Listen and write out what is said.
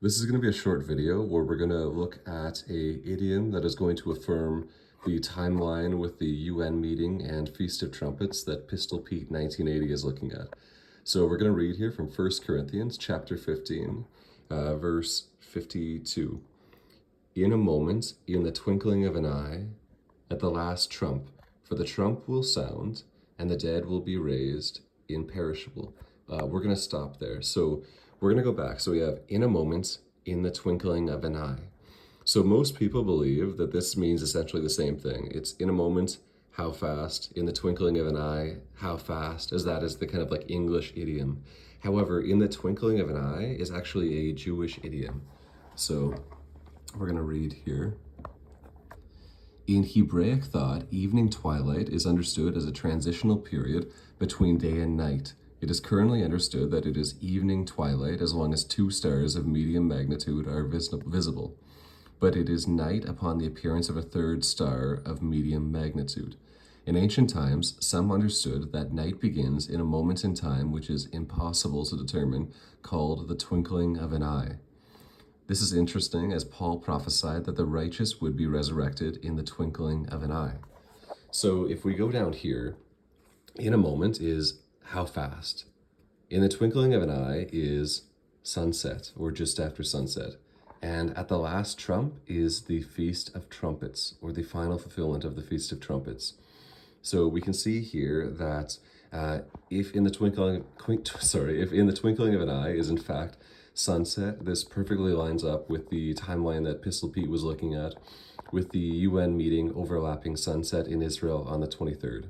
This is going to be a short video where we're going to look at a idiom that is going to affirm the timeline with the UN meeting and Feast of Trumpets that Pistol Pete 1980 is looking at. So we're going to read here from 1 Corinthians chapter 15, verse 52. In a moment, in the twinkling of an eye, at the last trump, for the trump will sound, and the dead will be raised imperishable. We're going to stop there. So we're going to go back. So we have in a moment, in the twinkling of an eye. So most people believe that this means essentially the same thing. It's in a moment, how fast, in the twinkling of an eye, how fast, as that is the kind of like English idiom. However, in the twinkling of an eye is actually a Jewish idiom. So we're going to read here. In Hebraic thought, evening twilight is understood as a transitional period between day and night. It is currently understood that it is evening twilight as long as two stars of medium magnitude are visible, but it is night upon the appearance of a third star of medium magnitude. In ancient times, some understood that night begins in a moment in time which is impossible to determine, called the twinkling of an eye. This is interesting, as Paul prophesied that the righteous would be resurrected in the twinkling of an eye. So if we go down here, in a moment is how fast. In the twinkling of an eye is sunset, or just after sunset. And at the last trump is the Feast of Trumpets, or the final fulfillment of the Feast of Trumpets. So we can see here that if in the twinkling of an eye is in fact sunset, this perfectly lines up with the timeline that Pistol Pete was looking at, with the UN meeting overlapping sunset in Israel on the 23rd.